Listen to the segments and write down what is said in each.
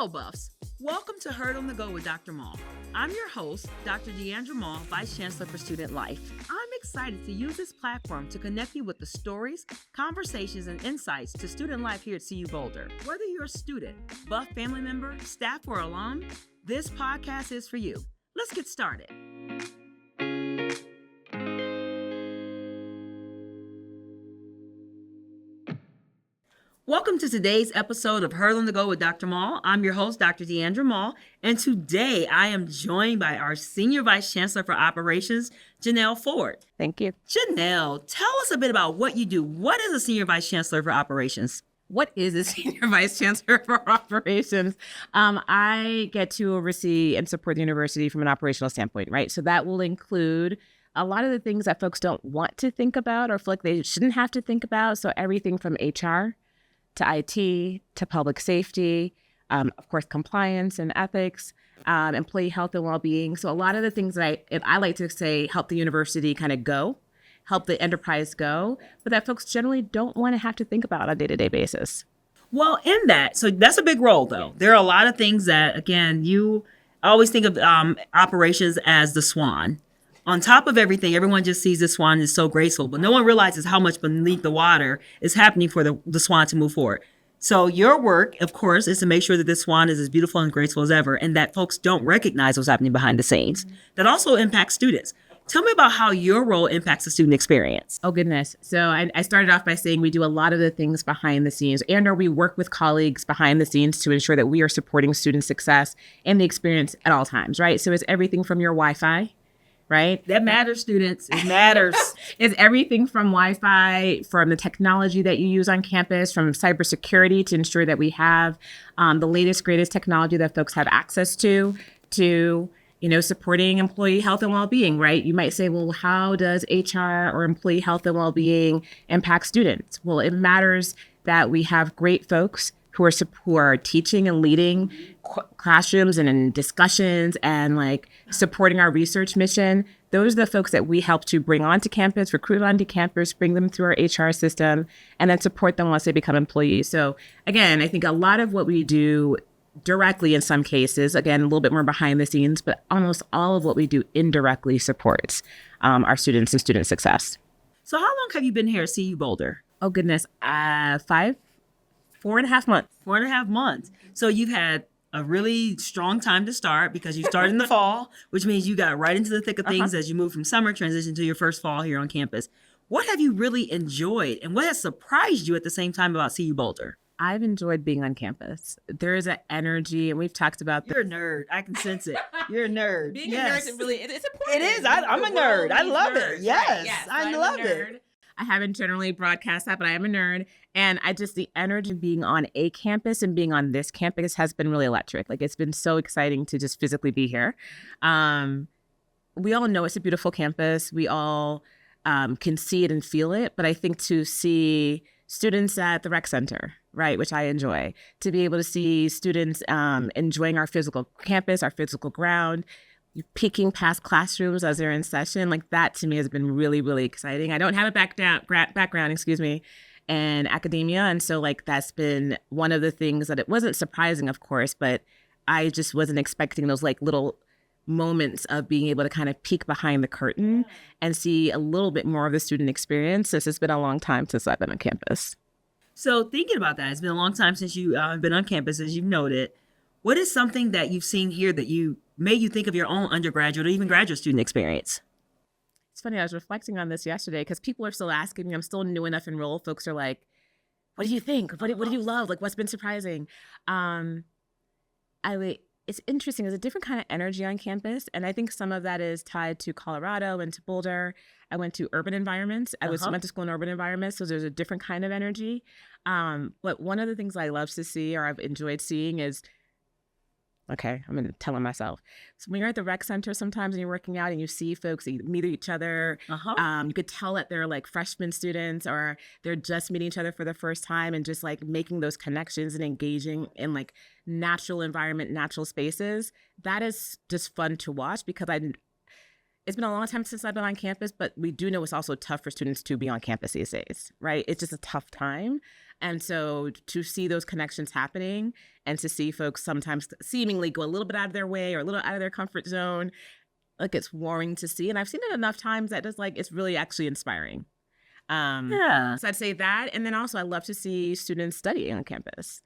Hello, Buffs. Welcome to Heard on the Go with Dr. Mull. I'm your host, Dr. Mull, Vice Chancellor for Student Life. I'm excited to use this platform to connect you with the stories, conversations, and insights to student life here at CU Boulder. Whether you're a student, Buff family member, staff, or alum, this podcast is for you. Let's get started. Welcome to today's episode of Heard on the Go with Dr. Mull. I'm your host, Dr. Mull, and today I am joined by our Senior Vice Chancellor for Operations, Janel Forde. Thank you. Janel, tell us a bit about what you do. What is a Senior Vice Chancellor for Operations? What is a Senior Vice Chancellor for Operations? I get to oversee and support the university from an operational standpoint, right? So that will include a lot of the things that folks don't want to think about or feel like they shouldn't have to think about. So everything from HR to IT, to public safety, of course, compliance and ethics, employee health and well-being. So a lot of the things that I like to say help the university kind of go, help the enterprise go, but that folks generally don't want to have to think about on a day-to-day basis. Well, in that, so that's a big role, though. There are a lot of things that, again, I always think of operations as the swan. On top of everything, everyone just sees the swan is so graceful, but no one realizes how much beneath the water is happening for the swan to move forward. So your work, of course, is to make sure that this swan is as beautiful and graceful as ever, and that folks don't recognize what's happening behind the scenes. Mm-hmm. That also impacts students. Tell me about how your role impacts the student experience. Oh, goodness. So I started off by saying we do a lot of the things behind the scenes, or we work with colleagues behind the scenes to ensure that we are supporting student success and the experience at all times, right? So it's everything from your Wi-Fi, right? That matters, students. It matters. It's everything from Wi-Fi, from the technology that you use on campus, from cybersecurity to ensure that we have the latest, greatest technology that folks have access to supporting employee health and well-being, right? You might say, well, how does HR or employee health and well-being impact students? Well, it matters that we have great folks who are teaching and leading classrooms and in discussions and supporting our research mission. Those are the folks that we help to bring onto campus, recruit onto campus, bring them through our HR system, and then support them once they become employees. So again, I think a lot of what we do directly in some cases, again, a little bit more behind the scenes, but almost all of what we do indirectly supports our students and student success. So how long have you been here at CU Boulder? Oh, goodness. 4.5 months. 4.5 months. So you've had a really strong time to start because you started in the fall, which means you got right into the thick of things as you moved from summer transition to your first fall here on campus. What have you really enjoyed and what has surprised you at the same time about CU Boulder? I've enjoyed being on campus. There is an energy, and we've talked about You're a nerd. I can sense it. You're a nerd. Being a nerd is really, it's important. It is. I'm a nerd. I love it. Yes. Right? Yes. I love it. I haven't generally broadcast that, but I am a nerd. And the energy of being on a campus and being on this campus has been really electric. It's been so exciting to just physically be here. We all know it's a beautiful campus. We all can see it and feel it. But I think to see students at the rec center, right, which I enjoy, to be able to see students enjoying our physical campus, our physical ground, peeking past classrooms as they're in session, that to me has been really, really exciting. I don't have a background, in academia. And so that's been one of the things that it wasn't surprising, of course, but I just wasn't expecting those little moments of being able to kind of peek behind the curtain and see a little bit more of the student experience. This has been a long time since I've been on campus. So thinking about that, it's been a long time since you've been on campus, as you've noted. What is something that you've seen here that made you think of your own undergraduate or even graduate student experience? It's funny, I was reflecting on this yesterday because people are still asking me. I'm still new enough in role. Folks are like, what do you think? What do you love? What's been surprising? It's interesting. There's a different kind of energy on campus. And I think some of that is tied to Colorado and to Boulder. I went to urban environments. I went to school in urban environments. So there's a different kind of energy. But one of the things I love to see or I've enjoyed seeing is, okay, I'm going to tell myself. So when you're at the rec center sometimes and you're working out and you see folks, you meet each other, you could tell that they're freshman students or they're just meeting each other for the first time and just making those connections and engaging in natural environment, natural spaces. That is just fun to watch because It's been a long time since I've been on campus, but we do know it's also tough for students to be on campus these days, right? It's just a tough time. And so to see those connections happening and to see folks sometimes seemingly go a little bit out of their way or a little out of their comfort zone, like it's warming to see. And I've seen it enough times that it's really actually inspiring. Yeah. So I'd say that. And then also I love to see students studying on campus.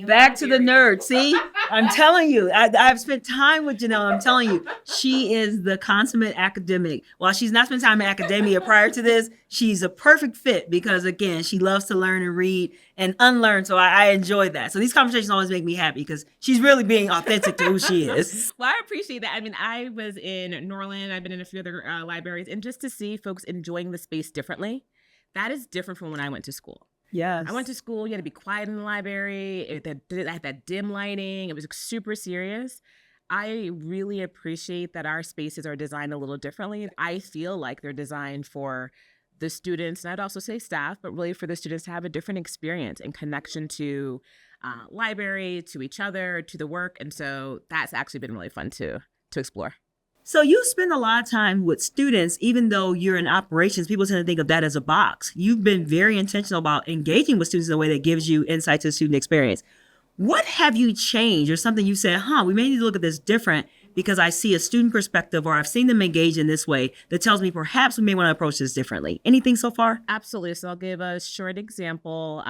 Back to the nerd. See, I'm telling you, I've spent time with Janel. I'm telling you, she is the consummate academic. While she's not spent time in academia prior to this, she's a perfect fit because, again, she loves to learn and read and unlearn. So I enjoy that. So these conversations always make me happy because she's really being authentic to who she is. Well, I appreciate that. I mean, I was in Norland. I've been in a few other libraries. And just to see folks enjoying the space differently, that is different from when I went to school. Yes. I went to school. You had to be quiet in the library. It had that dim lighting. It was super serious. I really appreciate that our spaces are designed a little differently. I feel like they're designed for the students, and I'd also say staff, but really for the students to have a different experience and connection to library, to each other, to the work. And so that's actually been really fun to explore. So you spend a lot of time with students, even though you're in operations, people tend to think of that as a box. You've been very intentional about engaging with students in a way that gives you insight to the student experience. What have you changed or something you said, we may need to look at this different because I see a student perspective or I've seen them engage in this way that tells me perhaps we may want to approach this differently. Anything so far? Absolutely. So I'll give a short example.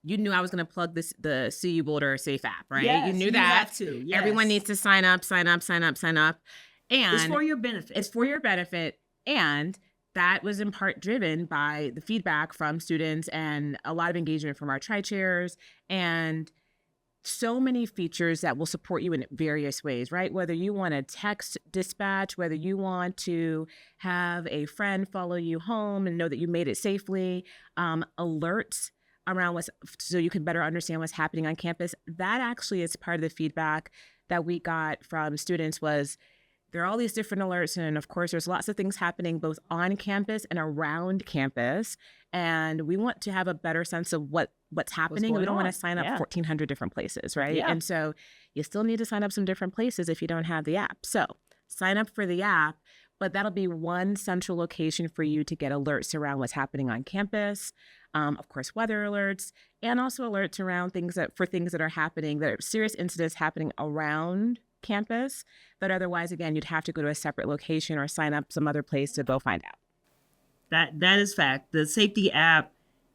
You knew I was going to plug the CU Boulder Safe app, right? Yes, you knew that. Have to. Yes. Everyone needs to sign up. And it's for your benefit. It's for your benefit. And that was in part driven by the feedback from students and a lot of engagement from our tri-chairs and so many features that will support you in various ways, right? Whether you want to text dispatch, whether you want to have a friend follow you home and know that you made it safely, alerts around so you can better understand what's happening on campus. That actually is part of the feedback that we got from students was there are all these different alerts. And of course, there's lots of things happening both on campus and around campus. And we want to have a better sense of what's happening. We don't want to sign up 1,400 different places, right? Yeah. And so you still need to sign up some different places if you don't have the app. So sign up for the app, but that'll be one central location for you to get alerts around what's happening on campus. Of course, weather alerts, and also alerts around things that are happening, that are serious incidents happening around campus that otherwise, again, you'd have to go to a separate location or sign up some other place to go find out. That is fact. The safety app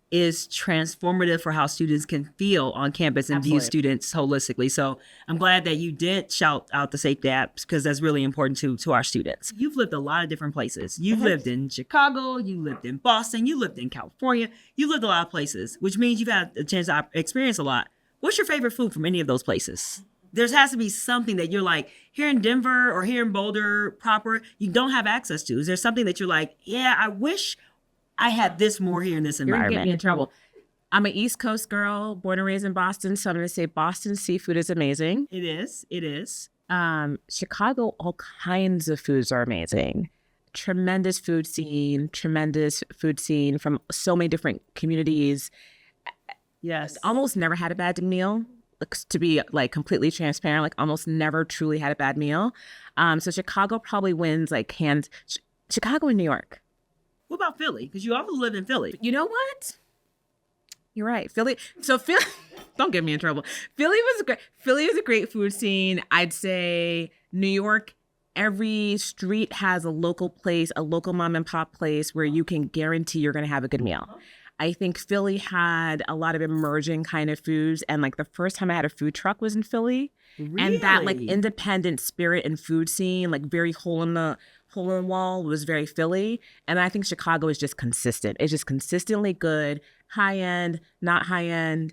is transformative for how students can feel on campus and Absolutely. view students holistically. So I'm glad that you did shout out the safety app because that's really important to our students. You've lived a lot of different places. You've lived in Chicago, you lived in Boston, you lived in California, you lived a lot of places, which means you've had a chance to experience a lot. What's your favorite food from any of those places? There has to be something that you're like, here in Denver or here in Boulder proper, you don't have access to. Is there something that you're like, yeah, I wish I had this more here in this You're environment? gonna get me in trouble. I'm an East Coast girl, born and raised in Boston, so I'm going to say Boston seafood is amazing. It is. Chicago, all kinds of foods are amazing. Tremendous food scene from so many different communities. Yes. Almost never had a bad meal. To be like completely transparent, like almost never truly had a bad meal. So Chicago probably wins like hands. Chicago and New York. What about Philly? Because you also live in Philly. You know what? You're right. Philly. So Philly, don't get me in trouble. Philly was a great food scene. I'd say New York, every street has a local place, a local mom and pop place where you can guarantee you're going to have a good meal. I think Philly had a lot of emerging kind of foods. And like the first time I had a food truck was in Philly. Really? And that like independent spirit and food scene, like very hole in the wall was very Philly. And I think Chicago is just consistent. It's just consistently good, high end, not high end,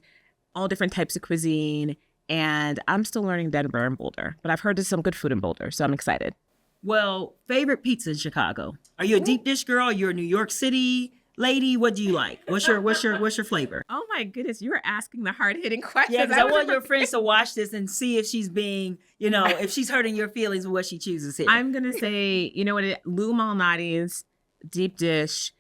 all different types of cuisine. And I'm still learning Denver and Boulder, but I've heard there's some good food in Boulder. So I'm excited. Well, favorite pizza in Chicago? Are you a deep dish girl? You're a New York City lady? What do you like? What's your flavor? Oh my goodness, you are asking the hard-hitting questions. Yeah, because I want your friends to watch this and see if she's being, if she's hurting your feelings with what she chooses here. I'm gonna say, you know what? Lou Malnati's deep dish.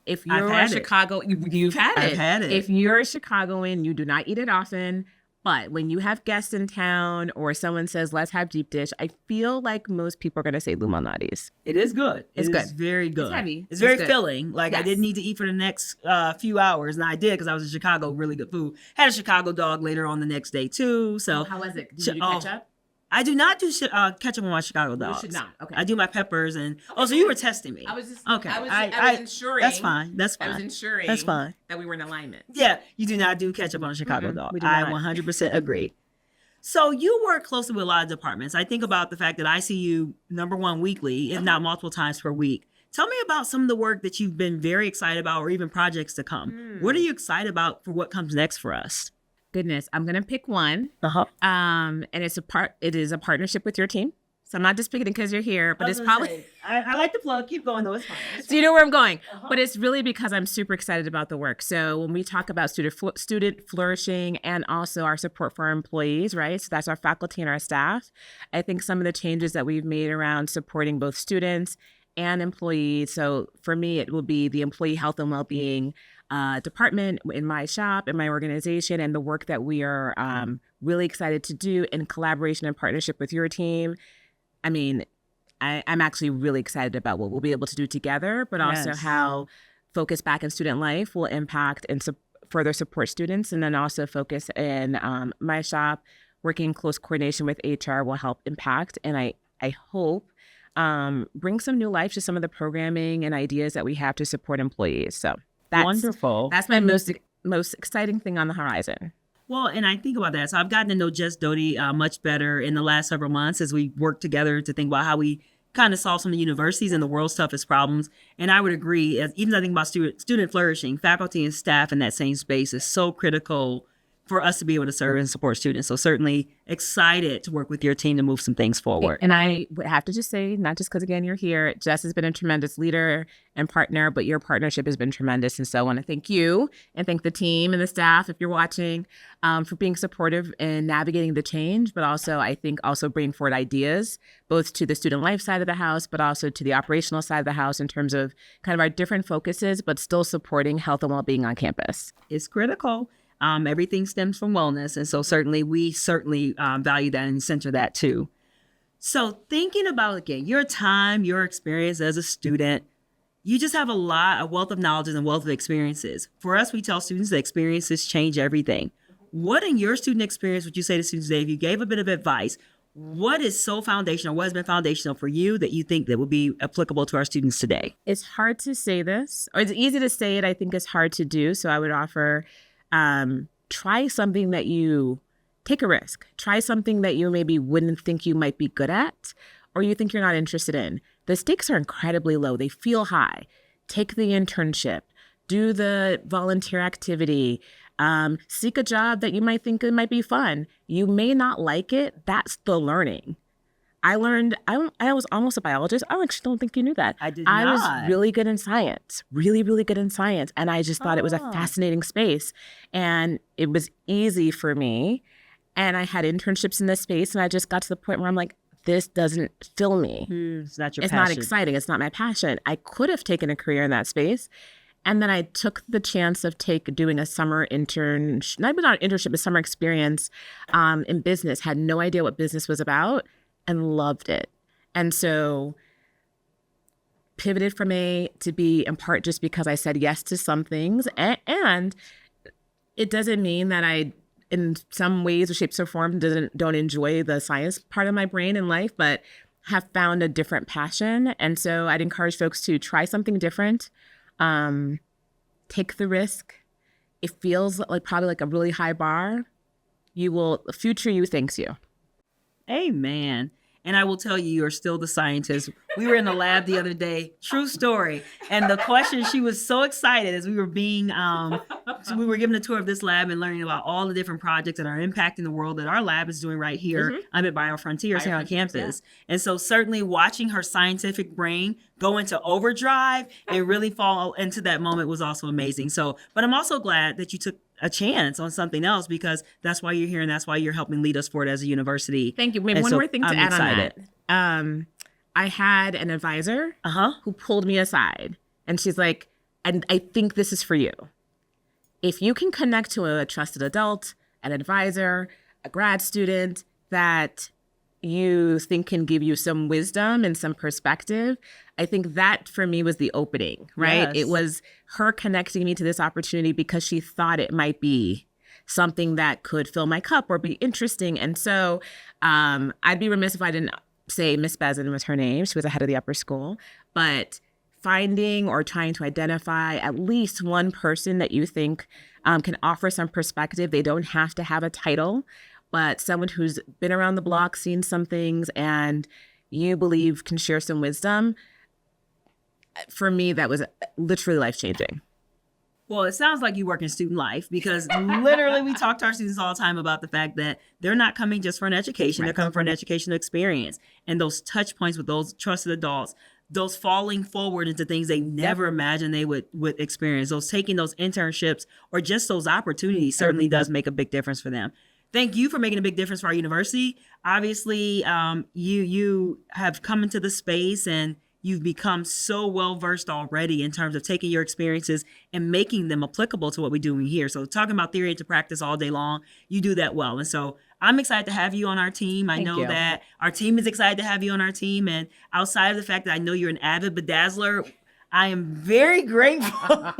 If you're a Chicago, you've had it. I've had it. If you're a Chicagoan, you do not eat it often. But when you have guests in town or someone says, let's have deep dish, I feel like most people are going to say lumalnades. It is good. It's good. It's very good. It's heavy. It's very good. filling. Like I Yes. didn't need to eat for the next few hours, and I did because I was in Chicago. Really good food. Had a Chicago dog later on the next day too. So How was it? Did you do ketchup? I do not do ketchup on my Chicago dogs. You should not. Okay. I do my peppers and so you were testing me. I was just okay. I was ensuring. That's fine. That's fine. I was ensuring. That's fine. That we were in alignment. Yeah, you do not do ketchup on a Chicago dog. we do I not. 100% agree. So you work closely with a lot of departments. I think about the fact that I see you #1 weekly, if not multiple times per week. Tell me about some of the work that you've been very excited about, or even projects to come. What are you excited about for what comes next for us? Goodness, I'm gonna pick one. Uh-huh. And it is a partnership with your team. So I'm not just picking it because you're here, but it's probably I like the plug. Keep going though. It's fine. so you know where I'm going. But it's really because I'm super excited about the work. So when we talk about student flourishing and also our support for our employees, right? So that's our faculty and our staff. I think some of the changes that we've made around supporting both students and employees. So for me, it will be the employee health and well-being department in my shop, in my organization, and the work that we are really excited to do in collaboration and partnership with your team. I mean, I'm actually really excited about what we'll be able to do together, but also how Focus Back in Student Life will impact and further support students. And then also Focus in my shop, working in close coordination with HR will help impact. And I hope bring some new life to some of the programming and ideas that we have to support employees. So that's wonderful. That's my most exciting thing on the horizon. Well, and I think about that. So I've gotten to know Jess Doty much better in the last several months as we work together to think about how we kind of solve some of the universities and the world's toughest problems. And I would agree, even as I think about student flourishing, faculty and staff in that same space is so critical for us to be able to serve and support students. So certainly excited to work with your team to move some things forward. And I would have to just say, not just because, again, you're here, Jess has been a tremendous leader and partner, but your partnership has been tremendous. And so I want to thank you and thank the team and the staff, if you're watching, for being supportive in navigating the change, but also, I think, also bringing forward ideas, both to the student life side of the house, but also to the operational side of the house in terms of kind of our different focuses, but still supporting health and well-being on campus. It's critical. Everything stems from wellness. And so we value that and center that too. So thinking about, again, your time, your experience as a student, you just have a wealth of knowledge and a wealth of experiences. For us, we tell students that experiences change everything. What in your student experience would you say to students today, if you gave a bit of advice, what is so foundational, what has been foundational for you that you think that would be applicable to our students today? It's hard to say this, or it's easy to say it. I think it's hard to do. So I would offer try something that you take a risk. Try something that you maybe wouldn't think you might be good at, or you think you're not interested in. The stakes are incredibly low. They feel high. Take the internship, do the volunteer activity, seek a job that you might think it might be fun. You may not like it. That's the learning. I was almost a biologist. I actually don't think you knew that. I did not. I was really good in science, really, really good in science. And I just thought it was a fascinating space. And it was easy for me. And I had internships in this space. And I just got to the point where I'm like, this doesn't fill me. It's not your It's passion. not exciting. It's not my passion. I could have taken a career in that space. And then I took the chance of doing a summer internship, not an internship, a summer experience in business. Had no idea what business was about. And loved it. And so pivoted from A to B in part just because I said yes to some things. And it doesn't mean that I, in some ways or shapes or forms, don't enjoy the science part of my brain in life, but have found a different passion. And so I'd encourage folks to try something different. Take the risk. It feels probably like a really high bar. Future you thanks you. Amen. And I will tell you, you're still the scientist. We were in the lab the other day, true story. And the question, she was so excited as we were given a tour of this lab and learning about all the different projects that are impacting the world that our lab is doing right here. I'm at BioFrontiers here on campus. Yeah. And so certainly watching her scientific brain go into overdrive and really fall into that moment was also amazing. So, but I'm also glad that you took a chance on something else, because that's why you're here and that's why you're helping lead us forward as a university. Thank you. Wait, one more thing to add on that. I had an advisor who pulled me aside and she's like, and I think this is for you. If you can connect to a trusted adult, an advisor, a grad student that you think can give you some wisdom and some perspective. I think that for me was the opening, right? Yes. It was her connecting me to this opportunity because she thought it might be something that could fill my cup or be interesting. And so I'd be remiss if I didn't say Miss Bezin was her name. She was the head of the upper school. But finding or trying to identify at least one person that you think can offer some perspective. They don't have to have a title, but someone who's been around the block, seen some things, and you believe can share some wisdom. For me, that was literally life-changing. Well, it sounds like you work in student life because literally we talk to our students all the time about the fact that they're not coming just for an education. They're coming for an educational experience. And those touch points with those trusted adults, those falling forward into things they never imagined they would experience, those taking those internships or just those opportunities certainly does make a big difference for them. Thank you for making a big difference for our university. Obviously, you have come into the space and you've become so well-versed already in terms of taking your experiences and making them applicable to what we're doing here. So talking about theory into practice all day long, you do that well. And so I'm excited to have you on our team. I know that our team is excited to have you on our team. And outside of the fact that I know you're an avid bedazzler, I am very grateful.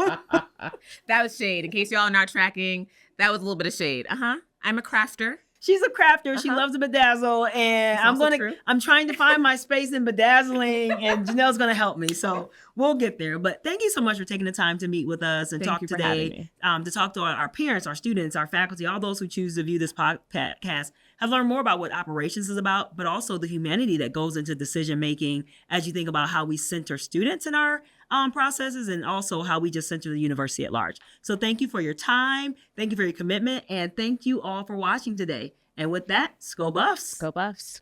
That was shade. In case y'all are not tracking, that was a little bit of shade. I'm a crafter. She's a crafter. She loves to bedazzle, and I'm trying to find my space in bedazzling, and Janel's gonna help me. So we'll get there. But thank you so much for taking the time to meet with us and talk today. To talk to our parents, our students, our faculty, all those who choose to view this podcast have learned more about what operations is about, but also the humanity that goes into decision making as you think about how we center students in our processes and also how we just center the university at large. So thank you for your time. Thank you for your commitment. And thank you all for watching today. And with that, Go Buffs. Go Buffs.